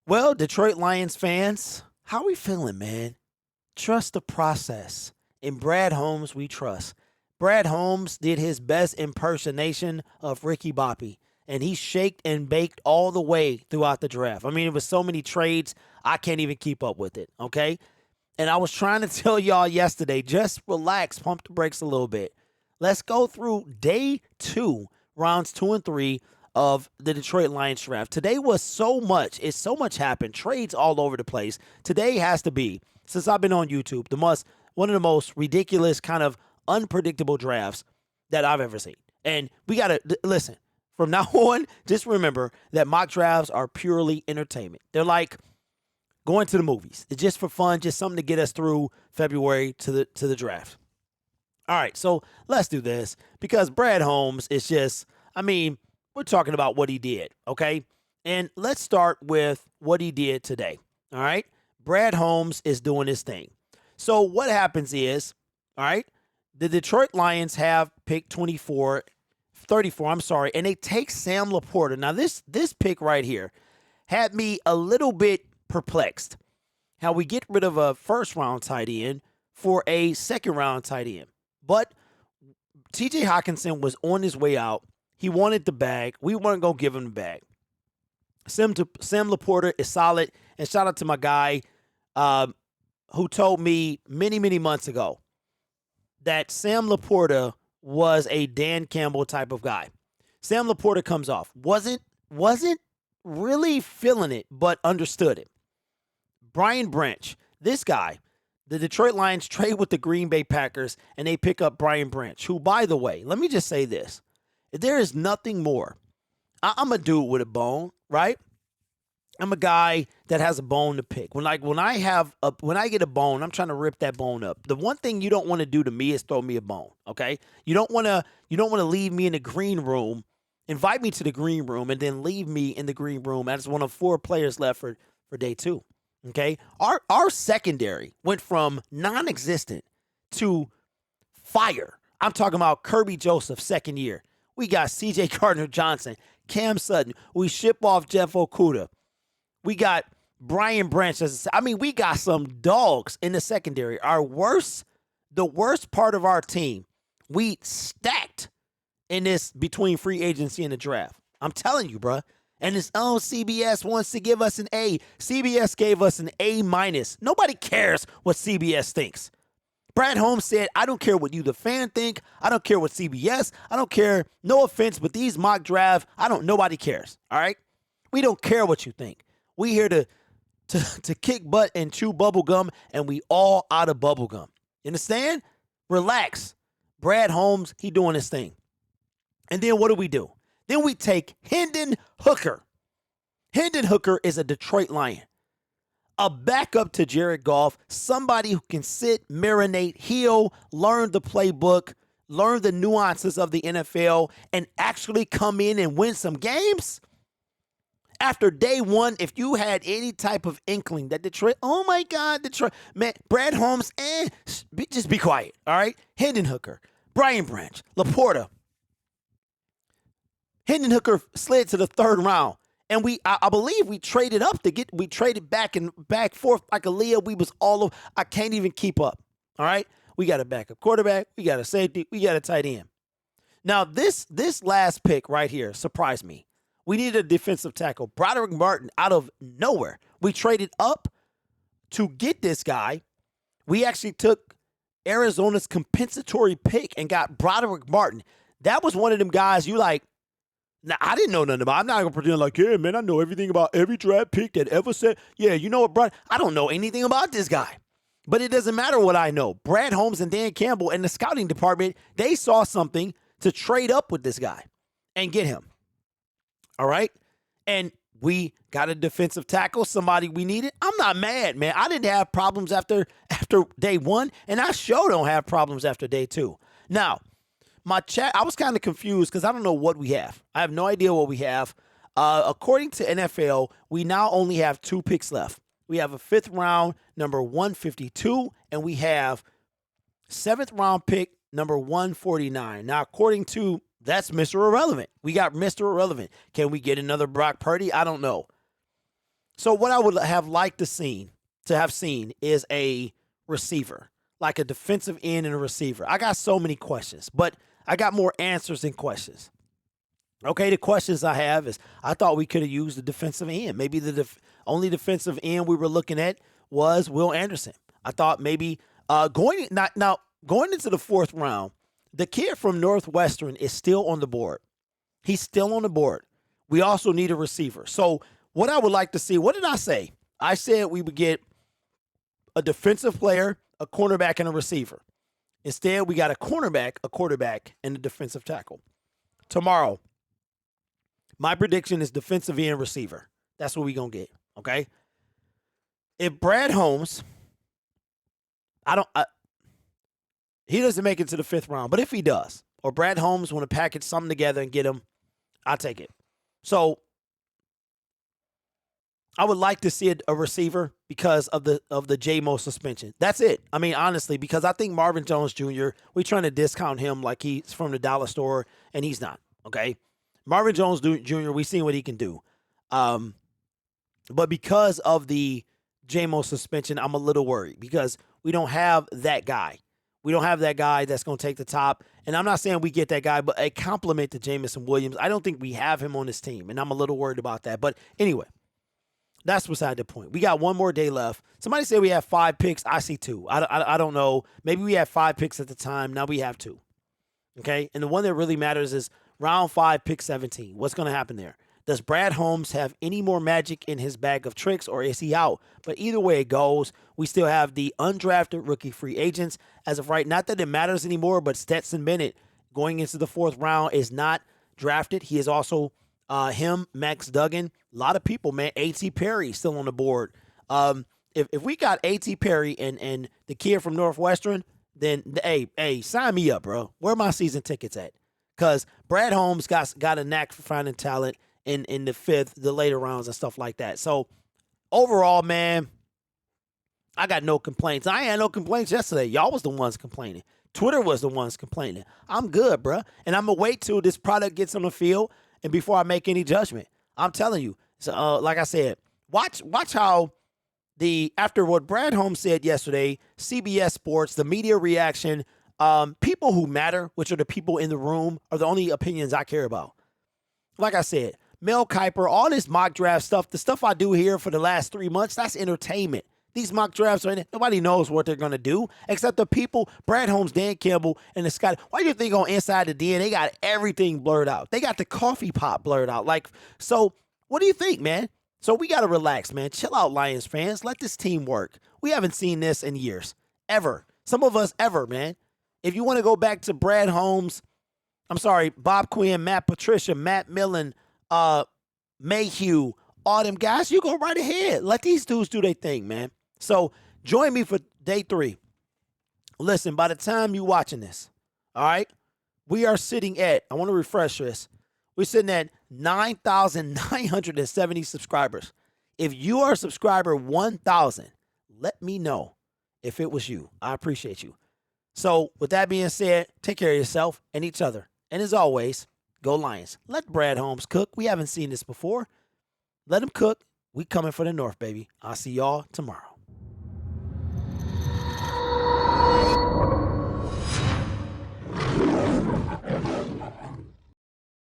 Well, Detroit Lions fans, how we feeling, man? Trust the process. In Brad Holmes, we trust. Brad Holmes did his best impersonation of Ricky Bobby, and he shaked and baked all the way throughout the draft. I mean, it was so many trades, I can't even keep up with it, okay? And I was trying to tell y'all yesterday, just relax, pump the brakes a little bit. Let's go through day 2, rounds 2 and 3 of the Detroit Lions draft. Today was so much. So much happened. Trades all over the place. Today has to be, since I've been on YouTube, one of the most ridiculous, kind of unpredictable drafts that I've ever seen. And we got to listen. From now on, just remember that mock drafts are purely entertainment. They're like going to the movies. It's just for fun, just something to get us through February to the draft. All right, so let's do this because Brad Holmes is just, I mean, we're talking about what he did, okay? And let's start with what he did today, all right? Brad Holmes is doing his thing. So what happens is, all right, the Detroit Lions have pick 34, and they take Sam Laporta. Now, this pick right here had me a little bit perplexed. How we get rid of a first-round tight end for a second-round tight end. But T.J. Hawkinson was on his way out. He wanted the bag. We weren't going to give him the bag. Sam Laporta is solid. And shout out to my guy who told me many, many months ago that Sam Laporta was a Dan Campbell type of guy. Sam Laporta comes off. Wasn't really feeling it, but understood it. Brian Branch, this guy, the Detroit Lions trade with the Green Bay Packers, and they pick up Brian Branch, who, by the way, let me just say this. There is nothing more. I'm a dude with a bone, right? I'm a guy that has a bone to pick. When I get a bone, I'm trying to rip that bone up. The one thing you don't want to do to me is throw me a bone, okay? You don't want to leave me in the green room, invite me to the green room, and then leave me in the green room as one of 4 players left for day 2. Okay, our secondary went from non-existent to fire. I'm talking about Kirby Joseph, second year. We got C.J. Gardner-Johnson, Cam Sutton. We ship off Jeff Okudah. We got Brian Branch. We got some dogs in the secondary. The worst part of our team, we stacked in this between free agency and the draft. I'm telling you, bruh. And CBS wants to give us an A. CBS gave us an A-. Nobody cares what CBS thinks. Brad Holmes said, I don't care what you, the fan, think. I don't care what CBS. I don't care. No offense, but these mock drafts, nobody cares. All right? We don't care what you think. We here to kick butt and chew bubble gum, and we all out of bubble gum. You understand? Relax. Brad Holmes, he doing his thing. And then what do? Then we take Hendon Hooker. Hendon Hooker is a Detroit Lion. A backup to Jared Goff, somebody who can sit, marinate, heal, learn the playbook, learn the nuances of the NFL, and actually come in and win some games. After day 1, if you had any type of inkling that Detroit, oh my God, Detroit, man, Brad Holmes, just be quiet, all right? Hendon Hooker, Brian Branch, Laporta. Hendon Hooker slid to the 3rd round. And I believe we traded up we traded back and forth like a Leah. We was all over. I can't even keep up. All right. We got a backup quarterback. We got a safety. We got a tight end. Now, this last pick right here surprised me. We needed a defensive tackle. Broderick Martin out of nowhere. We traded up to get this guy. We actually took Arizona's compensatory pick and got Broderick Martin. That was one of them guys you like. Now, I didn't know nothing about. I'm not going to pretend like, yeah, man, I know everything about every draft pick that ever said. Yeah, you know what, Brad? I don't know anything about this guy. But it doesn't matter what I know. Brad Holmes and Dan Campbell and the scouting department, they saw something to trade up with this guy and get him. All right? And we got a defensive tackle, somebody we needed. I'm not mad, man. I didn't have problems after day 1, and I sure don't have problems after day 2. Now, my chat, I was kind of confused because I don't know what we have. I have no idea what we have. According to NFL, we now only have 2 picks left. We have a 5th round, number 152, and we have 7th round pick, number 149. Now, according to, that's Mr. Irrelevant. We got Mr. Irrelevant. Can we get another Brock Purdy? I don't know. So what I would have liked to have seen is a receiver, like a defensive end and a receiver. I got so many questions, but I got more answers than questions. Okay, the questions I have is I thought we could have used the defensive end. Maybe the only defensive end we were looking at was Will Anderson. I thought maybe going into the fourth round, the kid from Northwestern is still on the board. He's still on the board. We also need a receiver. So what I would like to see, what did I say? I said we would get a defensive player, a cornerback, and a receiver. Instead, we got a cornerback, a quarterback, and a defensive tackle. Tomorrow, my prediction is defensive end receiver. That's what we're going to get, okay? If Brad Holmes, he doesn't make it to the fifth round, but if he does, or Brad Holmes want to package something together and get him, I'll take it. So I would like to see a receiver because of the J-Mo suspension. That's it. I mean, honestly, because I think Marvin Jones Jr., we're trying to discount him like he's from the dollar store, and he's not, okay? Marvin Jones Jr., we've seen what he can do. But because of the J-Mo suspension, I'm a little worried because we don't have that guy. We don't have that guy that's going to take the top. And I'm not saying we get that guy, but a compliment to Jameson Williams. I don't think we have him on this team, and I'm a little worried about that. But anyway, that's beside the point. We got one more day left. Somebody said we have 5 picks. I see 2. I don't know. Maybe we had 5 picks at the time. Now we have 2. Okay? And the one that really matters is round 5, pick 17. What's going to happen there? Does Brad Holmes have any more magic in his bag of tricks, or is he out? But either way it goes, we still have the undrafted rookie free agents as of right. Not that it matters anymore, but Stetson Bennett going into the 4th round is not drafted. He is also him, Max Duggan. A lot of people, man. A.T. Perry still on the board. If we got A.T. Perry and the kid from Northwestern, then hey, sign me up, bro. Where are my season tickets at? Because Brad Holmes got a knack for finding talent in the 5th, the later rounds and stuff like that. So overall, man, I got no complaints. I had no complaints yesterday. Y'all was the ones complaining. Twitter was the ones complaining. I'm good, bro. And I'm going to wait till this product gets on the field and before I make any judgment. I'm telling you. So, like I said, watch how after what Brad Holmes said yesterday, CBS Sports, the media reaction, people who matter, which are the people in the room, are the only opinions I care about. Like I said, Mel Kiper, all this mock draft stuff, the stuff I do here for the last 3 months, that's entertainment. These mock drafts, nobody knows what they're going to do except the people, Brad Holmes, Dan Campbell, and the Scott. Why do you think on Inside the Den, they got everything blurred out? They got the coffee pot blurred out. So what do you think, man? So we got to relax, man. Chill out, Lions fans. Let this team work. We haven't seen this in years, ever. Some of us ever, man. If you want to go back to Brad Holmes, Bob Quinn, Matt Patricia, Matt Millen, Mayhew, all them guys, you go right ahead. Let these dudes do their thing, man. So join me for day 3. Listen, by the time you watching this, all right, we are sitting at, I want to refresh this, we're sitting at 9,970 subscribers. If you are subscriber 1,000, let me know if it was you. I appreciate you. So with that being said, take care of yourself and each other. And as always, go Lions. Let Brad Holmes cook. We haven't seen this before. Let him cook. We coming for the North, baby. I'll see y'all tomorrow.